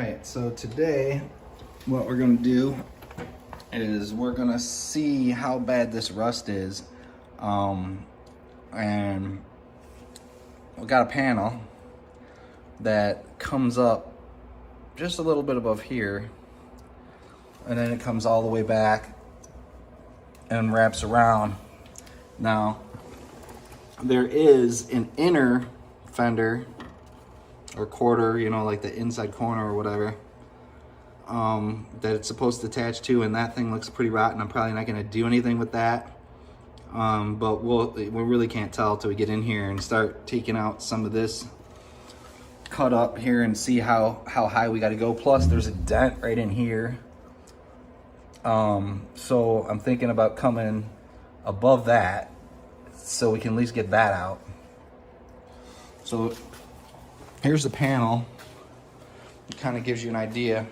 right, so today what we're gonna do is we're gonna see how bad this rust is. And we got a panel that comes up just a little bit above here, and then it comes all the way back and wraps around. Now, there is an inner fender or quarter, you know, like the inside corner or whatever, that it's supposed to attach to, and that thing looks pretty rotten. I'm probably not gonna do anything with that. But we really can't tell till we get in here and start taking out some of this cut up here and see how high we gotta go. Plus there's a dent right in here. So I'm thinking about coming above that so we can at least get that out. So here's the panel. It kind of gives you an idea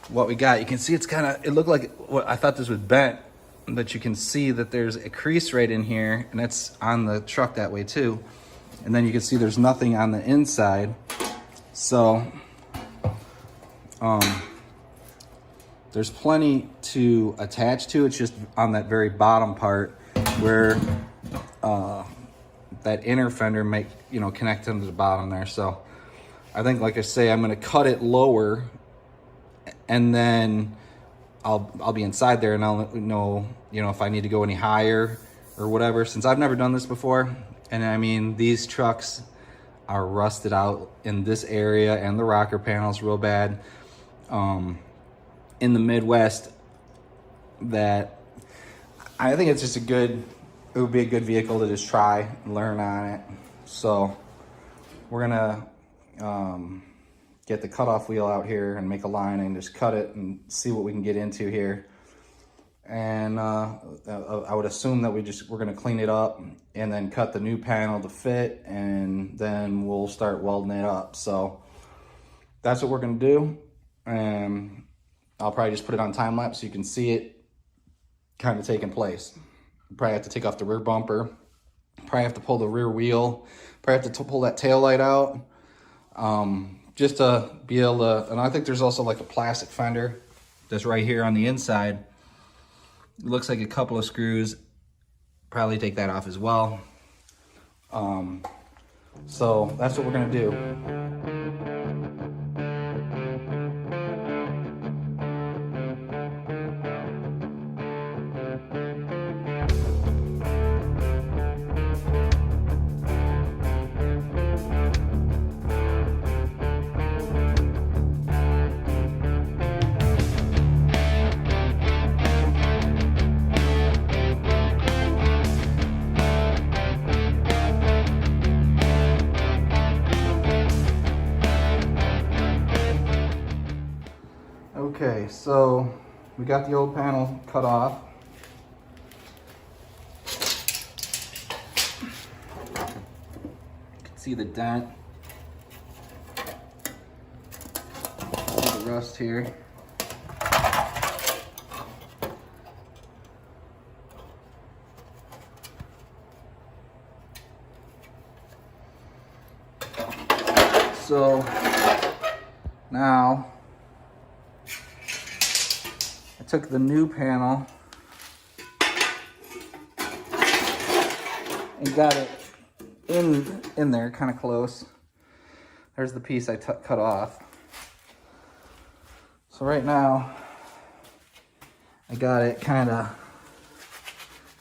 what we got. You can see it looked like what I thought this was bent, but you can see that there's a crease right in here, and it's on the truck that way too. And then you can see there's nothing on the inside. So there's plenty to attach to. It's just on that very bottom part where that inner fender might, you know, connect into the bottom there. So I think, like I say, I'm gonna cut it lower, and then I'll be inside there and I'll know, you know, if I need to go any higher or whatever, since I've never done this before. And I mean, these trucks are rusted out in this area, and the rocker panel's real bad. In the Midwest, that I think it's just it would be a good vehicle to just try and learn on it. So we're gonna get the cutoff wheel out here and make a line and just cut it and see what we can get into here. And I would assume that we're gonna clean it up and then cut the new panel to fit, and then we'll start welding it up. So that's what we're gonna do. And I'll probably just put it on time lapse so you can see it kind of taking place. Probably have to take off the rear bumper, probably have to pull the rear wheel, probably have to pull that tail light out, just to be able to. And I think there's also like a plastic fender that's right here on the inside. It looks like a couple of screws, probably take that off as well. So that's what we're gonna do. Okay, so we got the old panel cut off. You can see the dent. See the rust here. So now I took the new panel and got it in there kind of close. There's the piece I cut off. So right now I got it kind of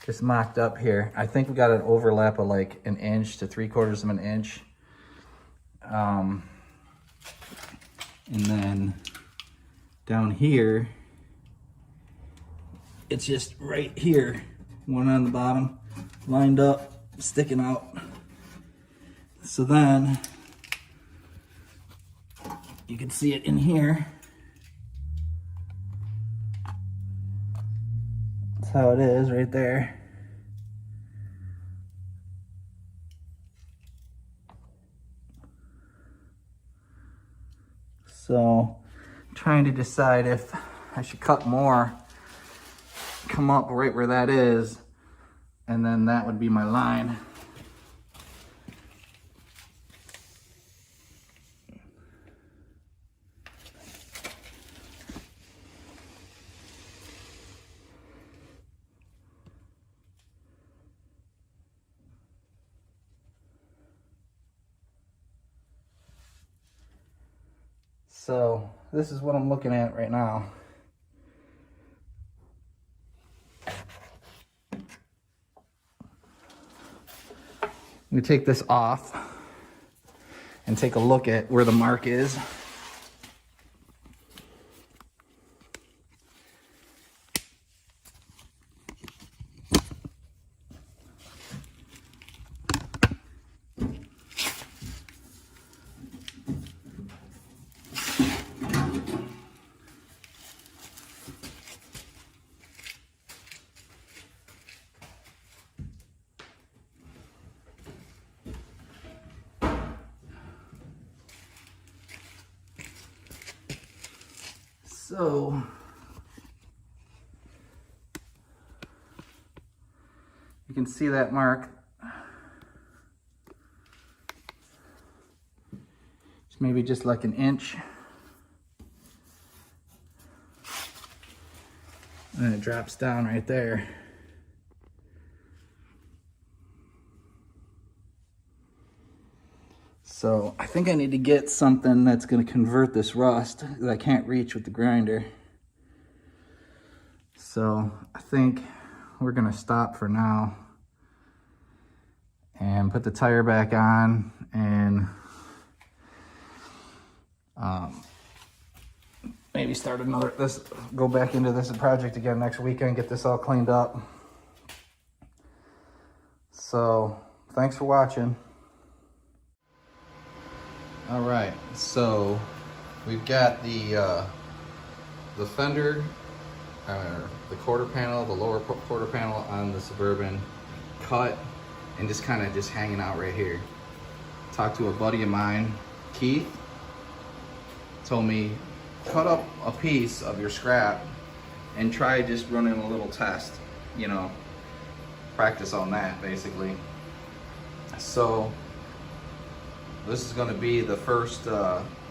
just mocked up here. I think we got an overlap of like 1 inch to 3/4 of an inch. And then down here, it's just right here, one on the bottom, lined up, sticking out. So then you can see it in here. That's how it is right there. So trying to decide if I should cut more, come up right where that is, and then that would be my line. So this is what I'm looking at right now. We take this off and take a look at where the mark is. So you can see that mark. It's maybe just like an inch. And then it drops down right there. So I think I need to get something that's going to convert this rust that I can't reach with the grinder. So I think we're going to stop for now and put the tire back on and maybe start go back into this project again next weekend, get this all cleaned up. So thanks for watching. All right, so we've got the fender, the quarter panel, the lower quarter panel on the Suburban cut and just kind of hanging out right here. Talked to a buddy of mine, Keith, told me cut up a piece of your scrap and try just running a little test, you know, practice on that basically. So this is going to be the first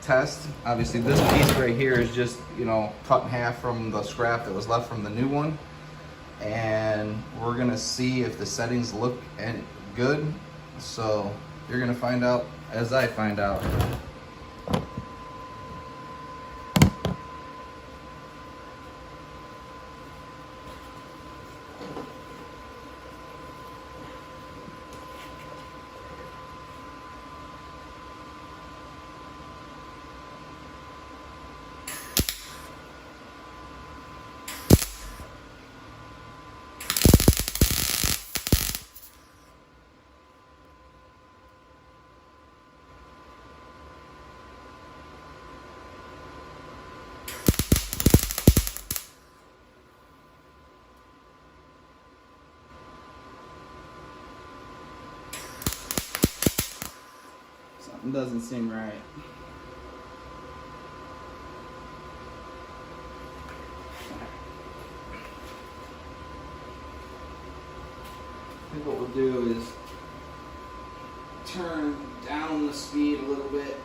test. Obviously this piece right here is just, you know, cut in half from the scrap that was left from the new one. And we're going to see if the settings look good. So you're going to find out as I find out. Something doesn't seem right. I think what we'll do is turn down the speed a little bit.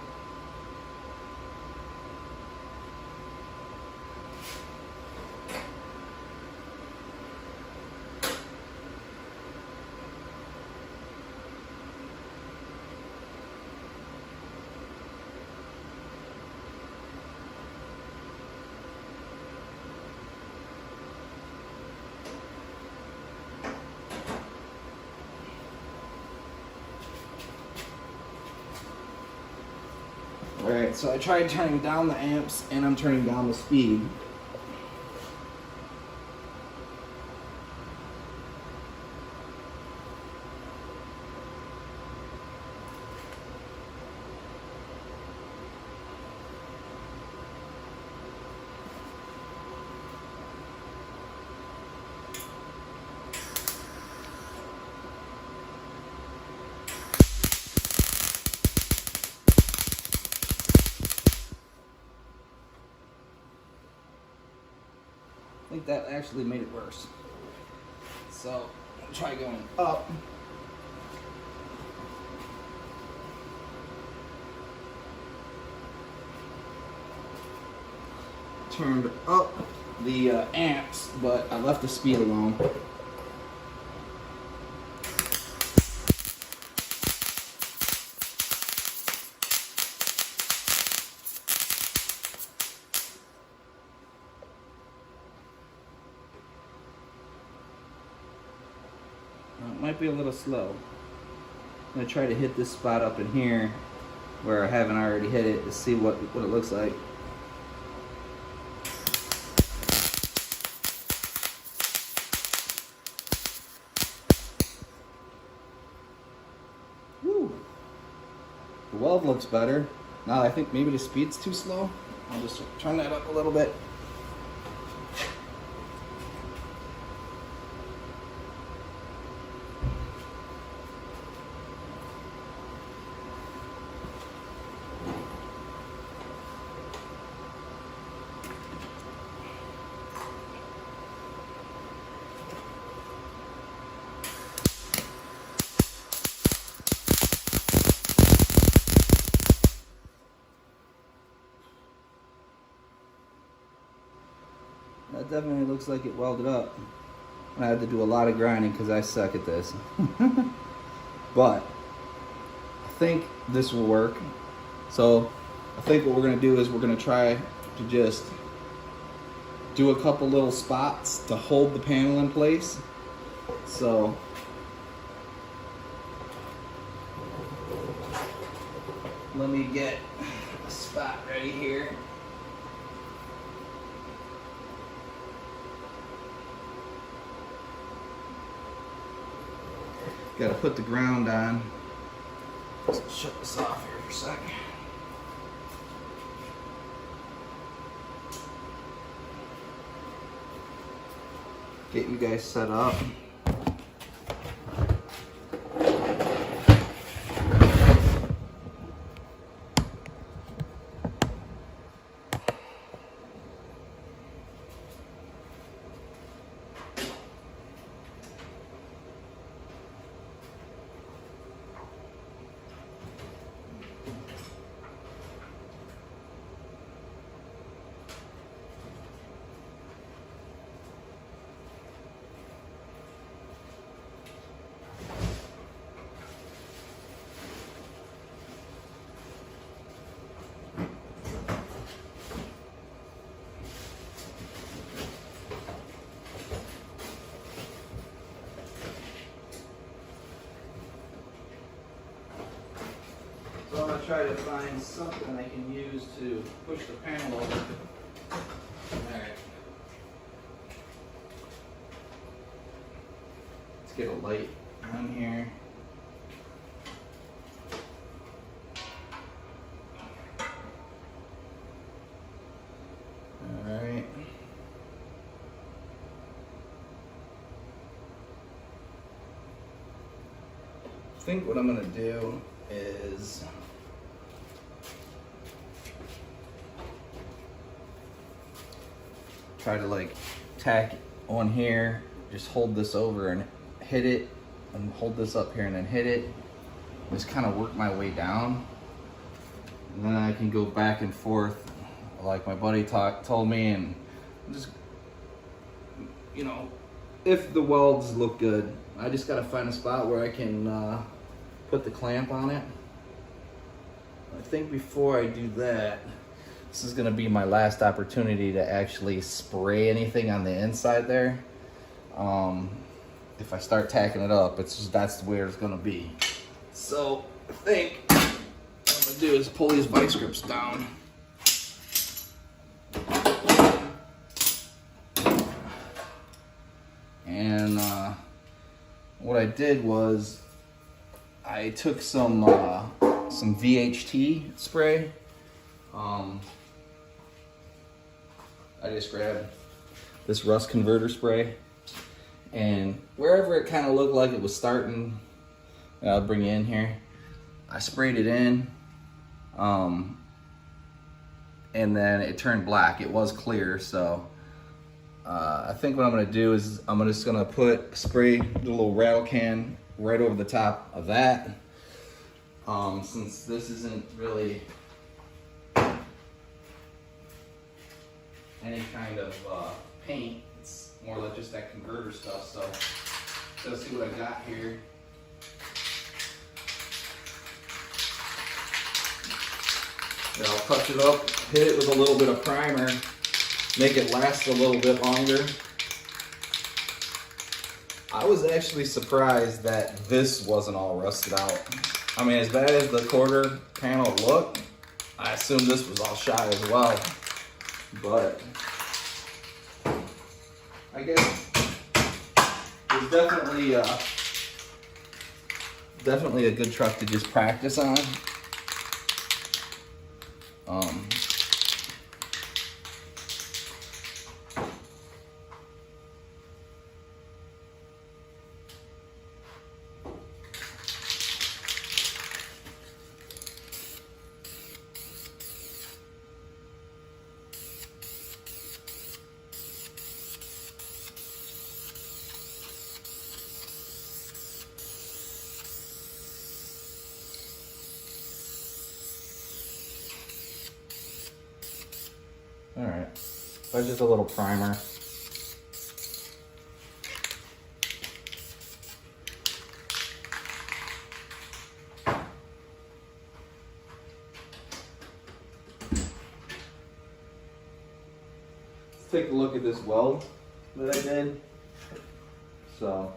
Alright, so I tried turning down the amps and I'm turning down the speed. I think that actually made it worse. So I'll try going up. Turned up the amps, but I left the speed alone. be a little slow. I'm gonna try to hit this spot up in here where I haven't already hit it to see what it looks like. Woo! The weld looks better. Now I think maybe the speed's too slow. I'll just turn that up a little bit. That definitely looks like it welded up. I had to do a lot of grinding because I suck at this. But I think this will work. So I think what we're going to do is we're going to try to just do a couple little spots to hold the panel in place. So let me get a spot ready here. Got to put the ground on. Let's shut this off here for a second. Get you guys set up. So I'm going to try to find something I can use to push the panel over. Alright. Let's get a light on here. Alright. I think what I'm going to do is try to like tack on here, just hold this over and hit it, and hold this up here and then hit it. Just kind of work my way down, and then I can go back and forth like my buddy told me, and just, you know, if the welds look good, I just gotta find a spot where I can put the clamp on it. I think before I do that, this is gonna be my last opportunity to actually spray anything on the inside there. If I start tacking it up, it's just, that's where it's gonna be. So I think what I'm gonna do is pull these vice grips down. And what I did was I took some VHT spray. I just grabbed this rust converter spray, and wherever it kind of looked like it was starting, I'll bring it in here. I sprayed it in, and then it turned black. It was clear, so I think what I'm gonna do is I'm just gonna spray the little rattle can right over the top of that. Since this isn't really any kind of paint, it's more like just that converter stuff. So let's see what I got here. Then I'll touch it up, hit it with a little bit of primer, make it last a little bit longer. I was actually surprised that this wasn't all rusted out. I mean, as bad as the quarter panel looked, I assumed this was all shot as well. But I guess it's definitely a good truck to just practice on. All right, that's just a little primer. Let's take a look at this weld that I did. So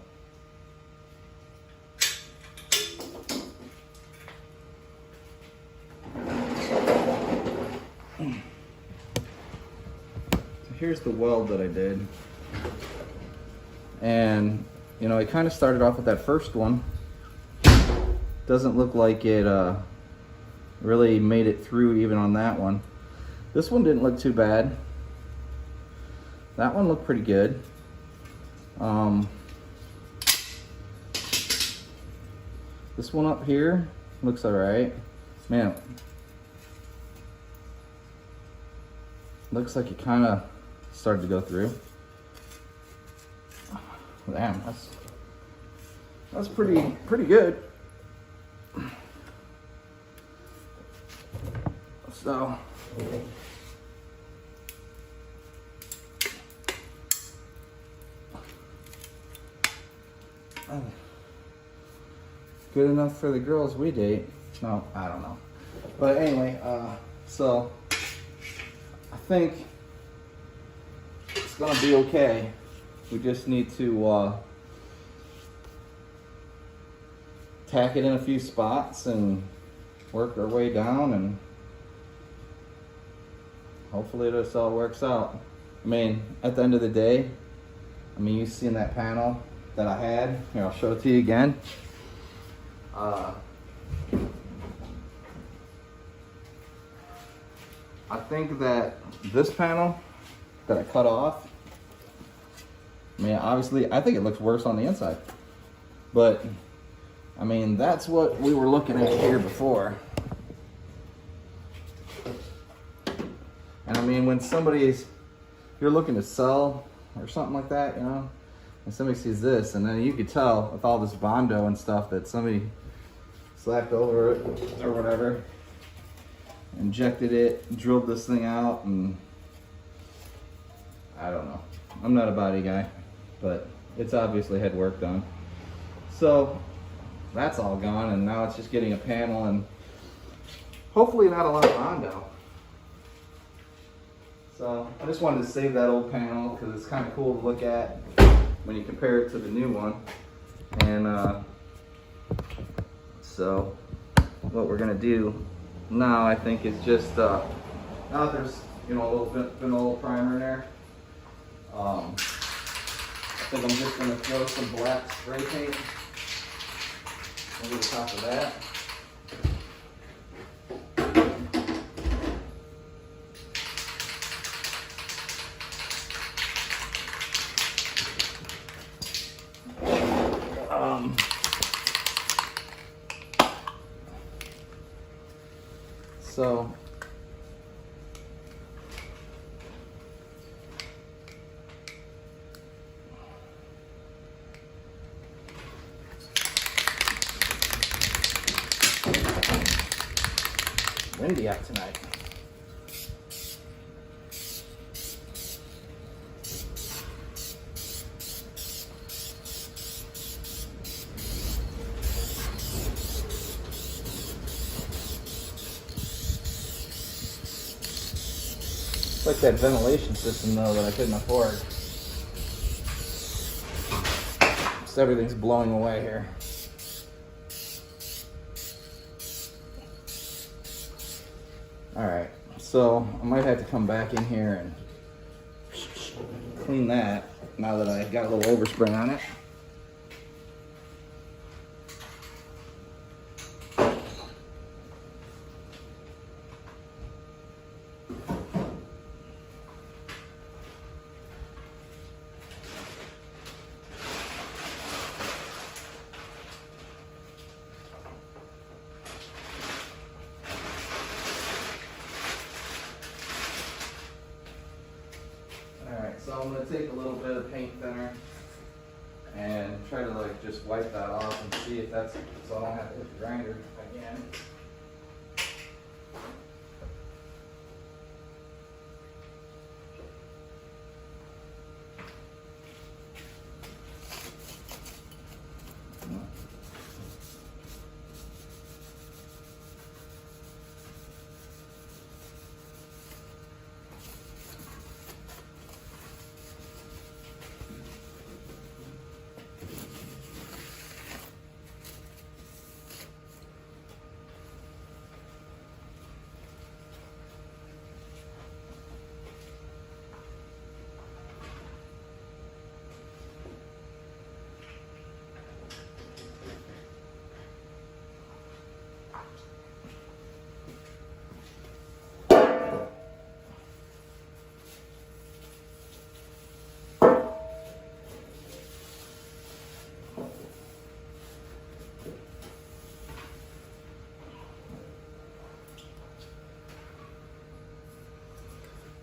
here's the weld that I did. And, you know, I kind of started off with that first one. Doesn't look like it really made it through even on that one. This one didn't look too bad. That one looked pretty good. This one up here looks all right. Man, looks like it kind of started to go through. Damn, that's pretty good. So good enough for the girls we date. No, I don't know. But anyway, so I think it's gonna be okay. We just need to tack it in a few spots and work our way down, and hopefully this all works out. I mean, at the end of the day, I mean, you've seen that panel that I had. Here, I'll show it to you again. I think that this panel that I cut off, I mean, obviously, I think it looks worse on the inside. But, I mean, that's what we were looking at here before. And I mean, when you're looking to sell or something like that, you know, and somebody sees this, and then you could tell with all this Bondo and stuff that somebody slapped over it or whatever, injected it, drilled this thing out, and I don't know. I'm not a body guy, but it's obviously had work done. So that's all gone, and now it's just getting a panel and hopefully not a lot of Bondo. So I just wanted to save that old panel because it's kind of cool to look at when you compare it to the new one. And so what we're gonna do now, I think, is just now that there's, you know, a little vanilla primer in there, I think I'm just gonna throw some black spray paint over the top of that. So windy out tonight. It's like that ventilation system though that I couldn't afford. Just everything's blowing away here. All right, so I might have to come back in here and clean that now that I got a little overspray on it. So I'm going to take a little bit of paint thinner and try to like just wipe that off and see if that's, so I don't have to hit the grinder again.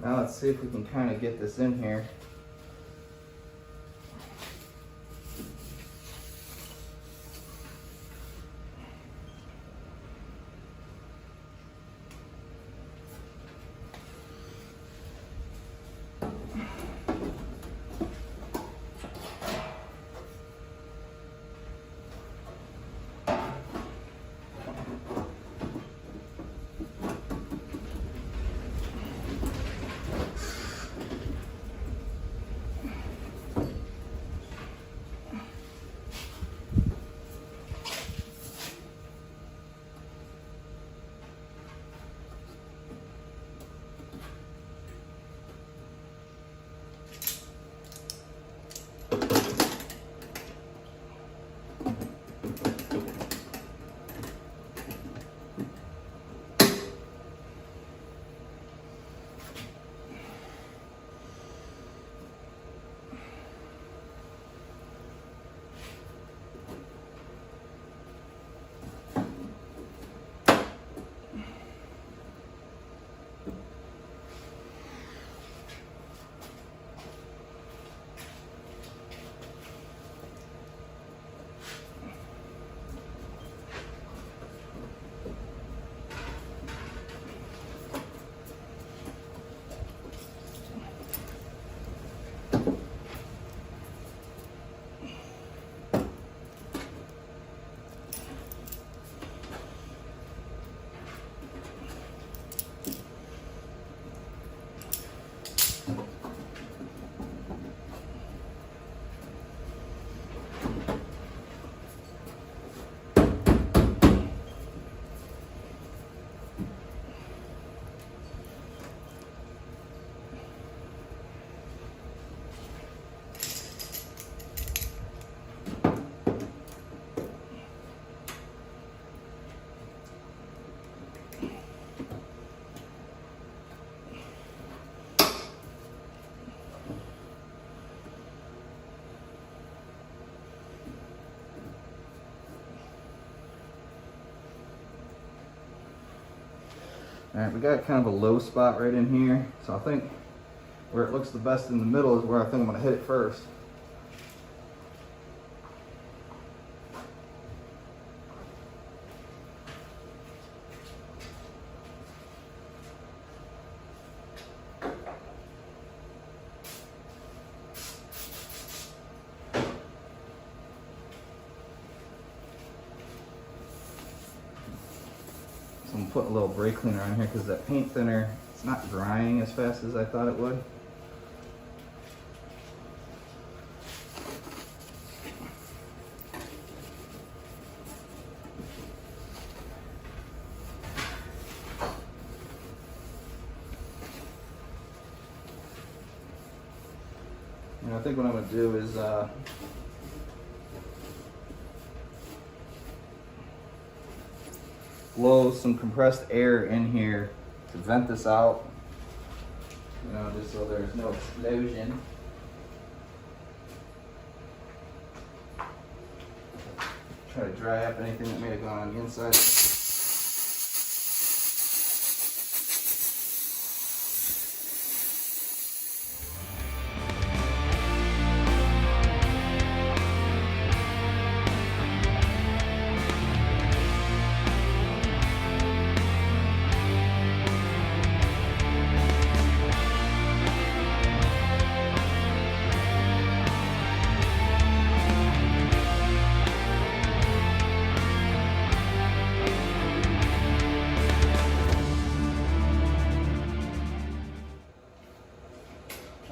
Now let's see if we can kind of get this in here. All right, we got kind of a low spot right in here, so I think where it looks the best in the middle is where I think I'm going to hit it first. So I'm putting a little brake cleaner on here because that paint thinner, it's not drying as fast as I thought it would. And I think what I'm gonna do is blow some compressed air in here to vent this out, you know, just so there's no explosion. Try to dry up anything that may have gone on the inside.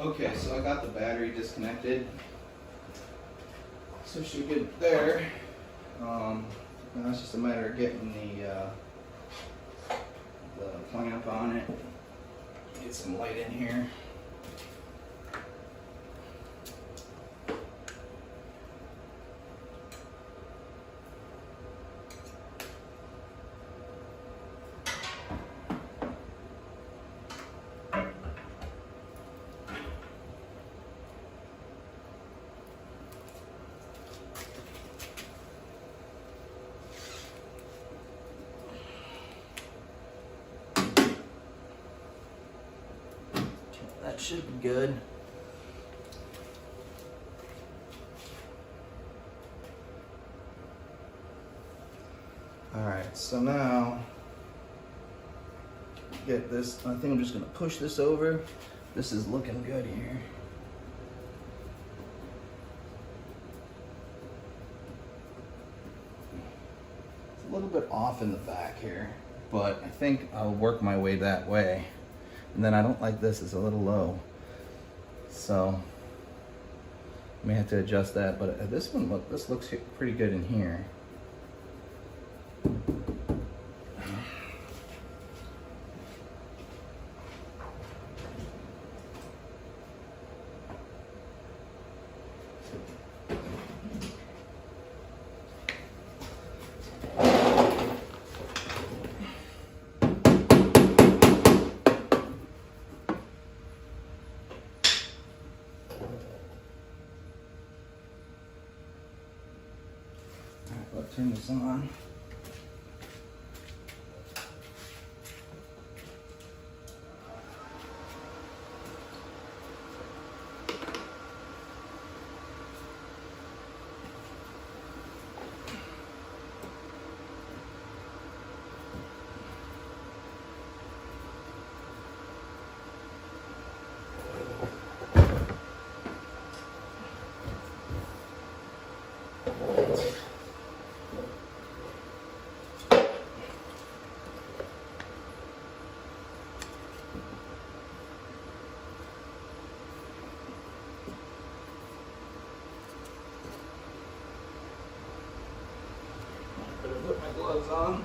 Okay, so I got the battery disconnected, so she's good there. Now it's just a matter of getting the clamp on it. Get some light in here. That should be good. All right, so now get this. I think I'm just gonna push this over. This is looking good here. It's a little bit off in the back here, but I think I'll work my way that way. And then I don't like this, it's a little low. So, I may have to adjust that, but this one, this looks pretty good in here. Let's turn this on. Better put my gloves on.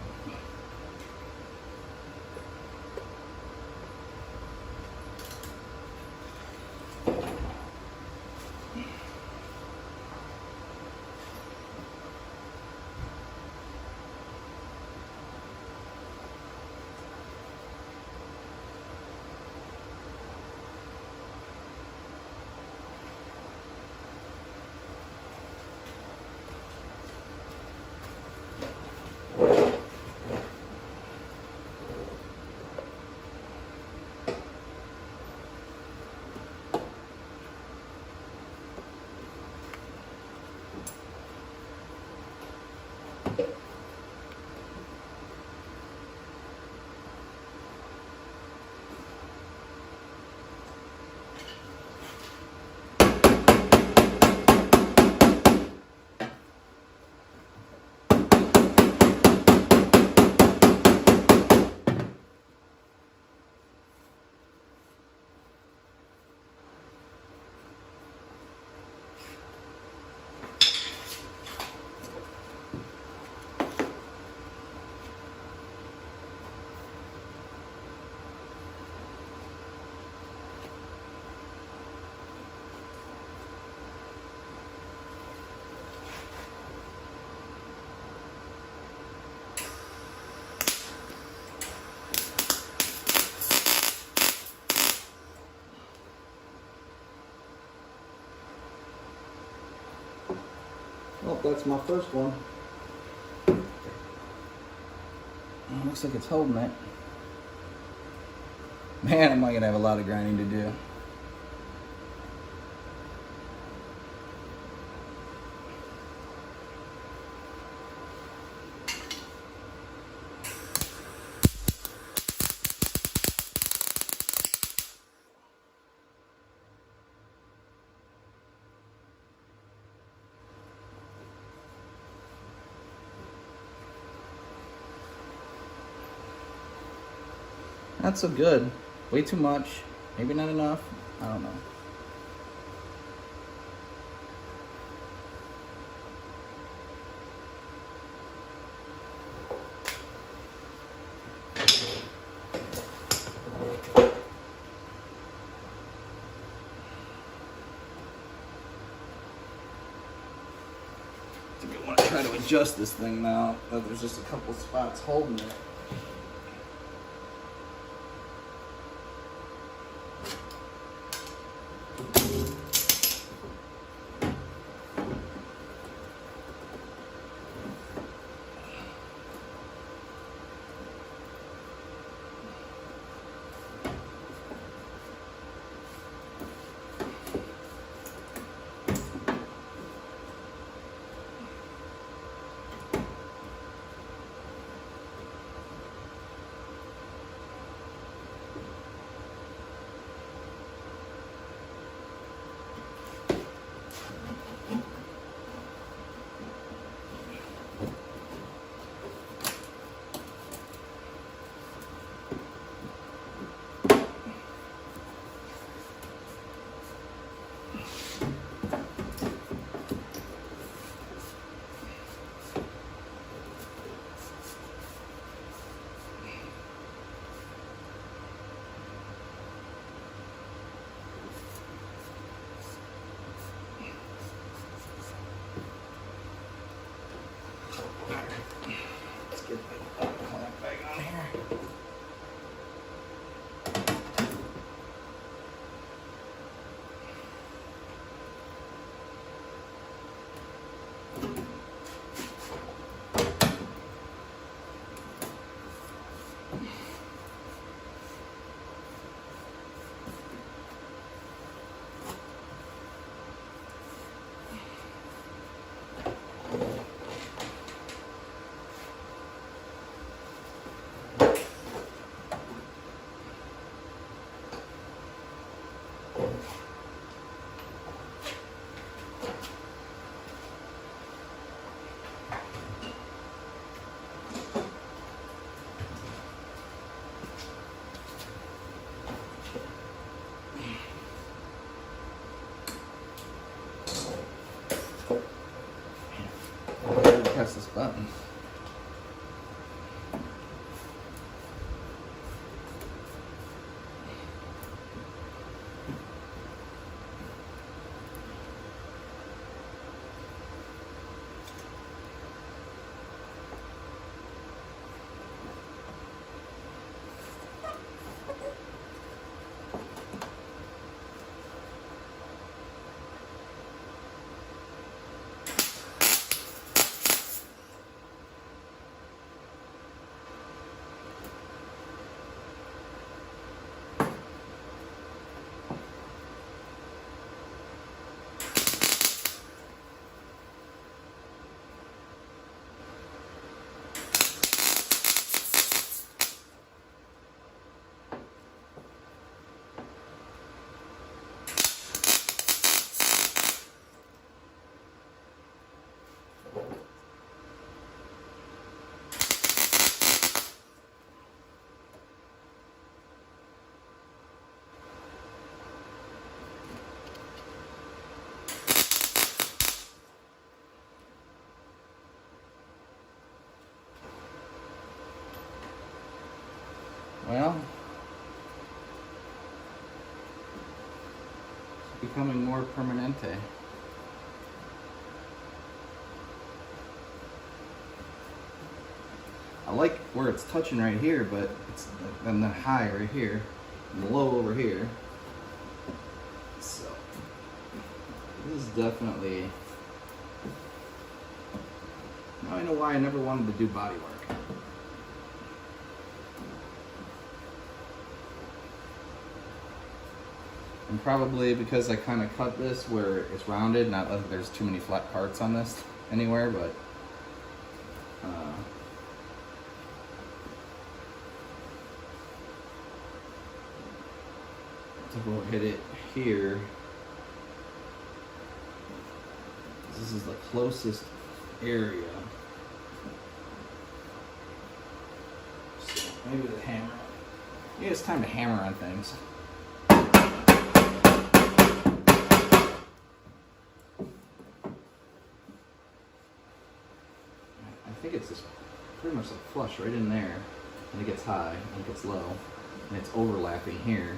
Oh, that's my first one. Looks like it's holding it. Man, am I gonna have a lot of grinding to do. Not so good. Way too much. Maybe not enough. I don't know. I think I want to try to adjust this thing now. There's just a couple spots holding it. Press this button. Well, it's becoming more permanente. I like where it's touching right here, but it's and the high right here, and the low over here. So this is definitely Now I know why I never wanted to do body work. And probably because I kind of cut this where it's rounded, not that there's too many flat parts on this anywhere, but to go hit it here. This is the closest area. So maybe the hammer. Yeah, it's time to hammer on things. I think it's just pretty much like flush right in there, and it gets high, and it gets low, and it's overlapping here.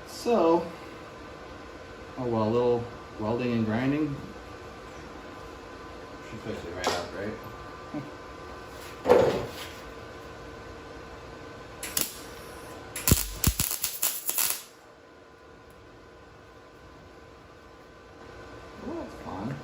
So, oh well, a little welding and grinding should fix it right out, right? Well, that's fun.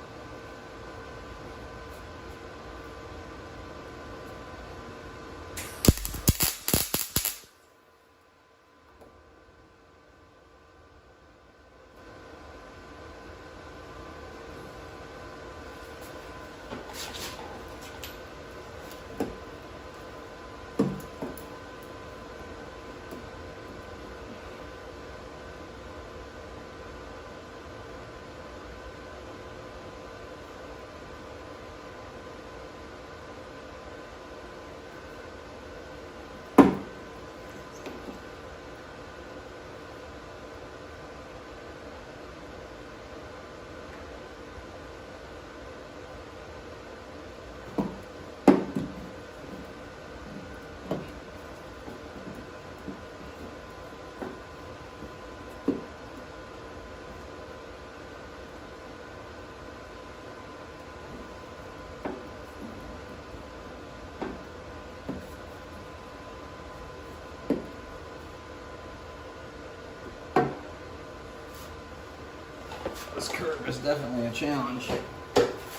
This curve is definitely a challenge.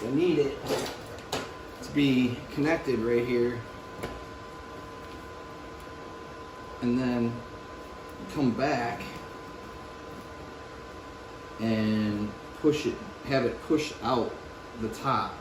We need it to be connected right here, and then come back and push it, have it push out the top.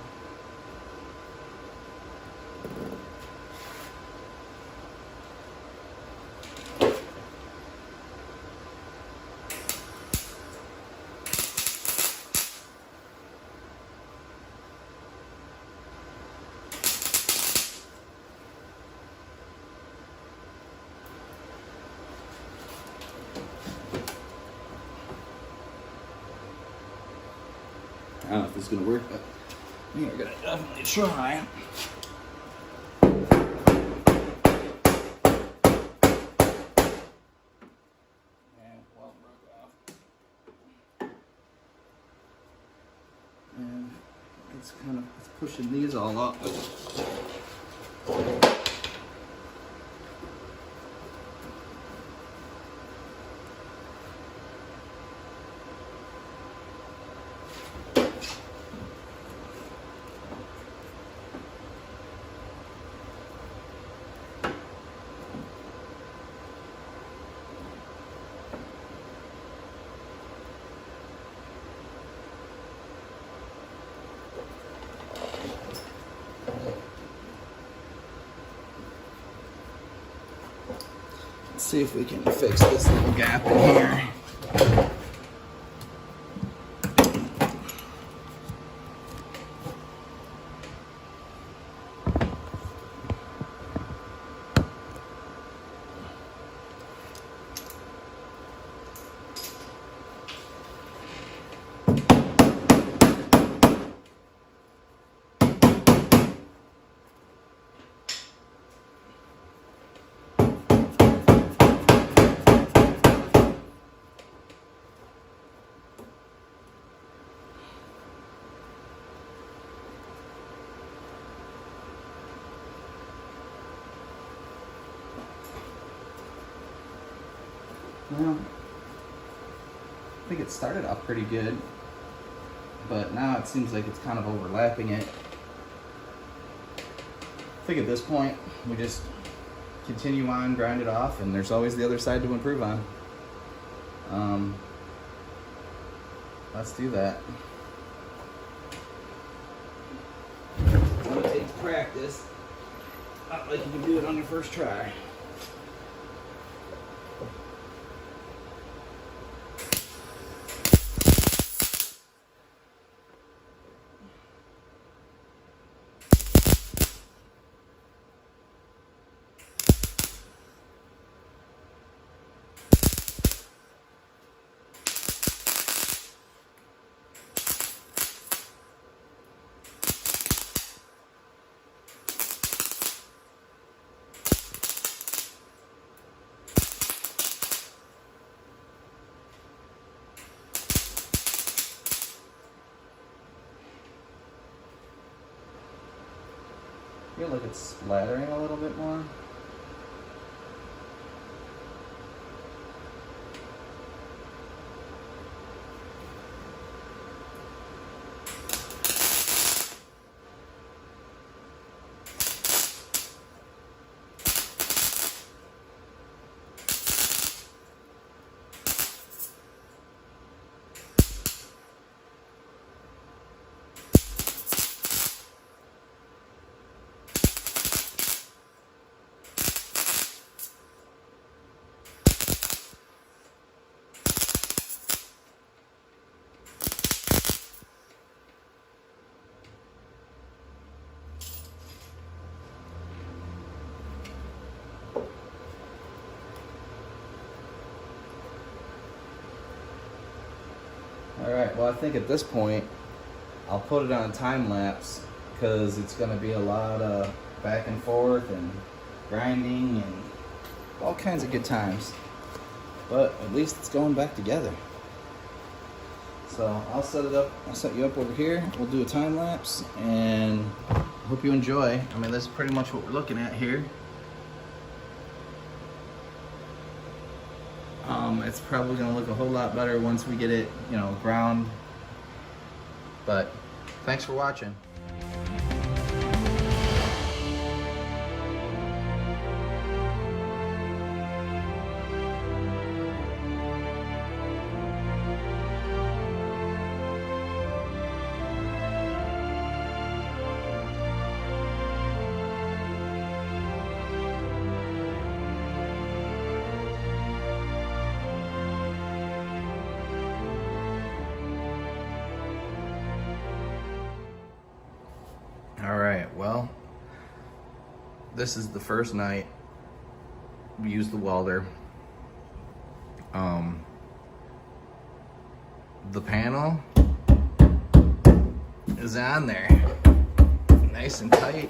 I don't know if this is going to work, but we're going to definitely try. And well, broke off. And it's kind of pushing these all up. Let's see if we can fix this little gap in here. Well, I think it started out pretty good, but now it seems like it's kind of overlapping it. I think at this point, we just continue on, grind it off, and there's always the other side to improve on. Let's do that. It's gonna take practice. Not like you can do it on your first try. I feel like it's splattering a little bit more. All right, well, I think at this point, I'll put it on time lapse because it's gonna be a lot of back and forth and grinding and all kinds of good times. But at least it's going back together. So I'll set it up, I'll set you up over here. We'll do a time lapse and hope you enjoy. I mean, this is pretty much what we're looking at here. It's probably gonna look a whole lot better once we get it, you know, ground. But thanks for watching. All right, well, this is the first night we used the welder. The panel is on there, nice and tight.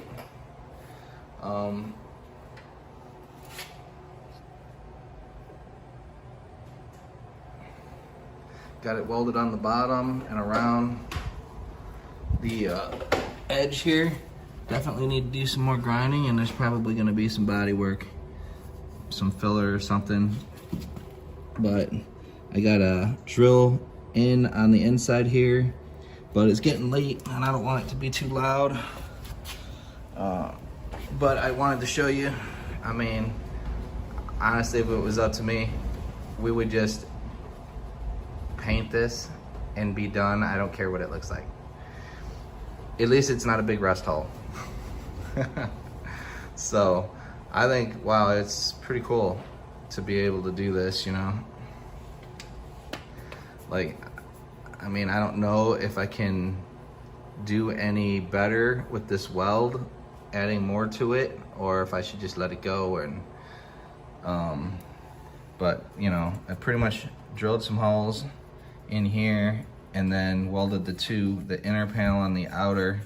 Got it welded on the bottom and around the edge here. Definitely need to do some more grinding, and there's probably going to be some body work, some filler or something. But I got a drill in on the inside here, but it's getting late and I don't want it to be too loud. But I wanted to show you. I mean, honestly, if it was up to me, we would just paint this and be done. I don't care what it looks like. At least it's not a big rust hole. So I think, wow, it's pretty cool to be able to do this, you know? Like, I mean, I don't know if I can do any better with this weld, adding more to it, or if I should just let it go. And but you know, I pretty much drilled some holes in here and then welded the inner panel and the outer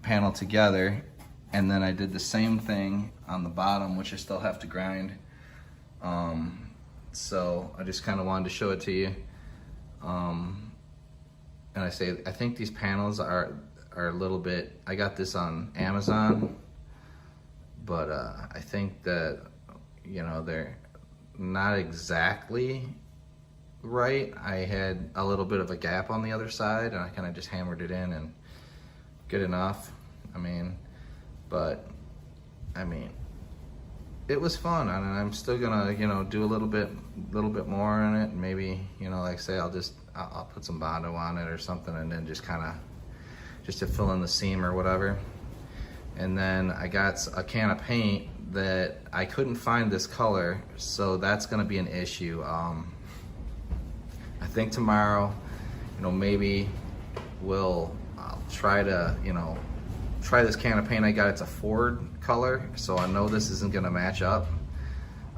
panel together, and then I did the same thing on the bottom, which I still have to grind. So I just kind of wanted to show it to you. And I think these panels are a little bit, I got this on Amazon, but I think that, you know, they're not exactly right. I had a little bit of a gap on the other side and I kind of just hammered it in, and good enough. I mean, But I mean, it was fun, and I'm still gonna, you know, do a little bit more in it. Maybe, you know, like I say, I'll put some Bondo on it or something, and then just kind of, just to fill in the seam or whatever. And then I got a can of paint that I couldn't find this color, so that's gonna be an issue. I think tomorrow, you know, maybe I'll try to, you know, try this can of paint I got. It's a Ford color, so I know this isn't gonna match up.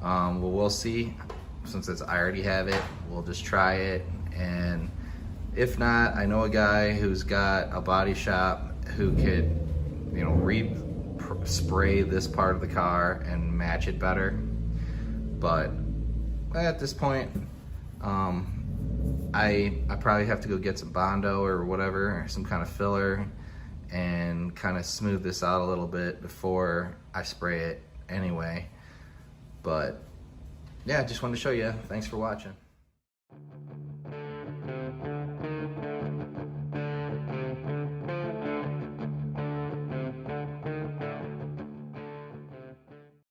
Well, we'll see. Since I already have it, we'll just try it, and if not, I know a guy who's got a body shop who could, you know, spray this part of the car and match it better. But at this point, I probably have to go get some Bondo or whatever, or some kind of filler, and kind of smooth this out a little bit before I spray it anyway. But yeah, just wanted to show you. Thanks for watching.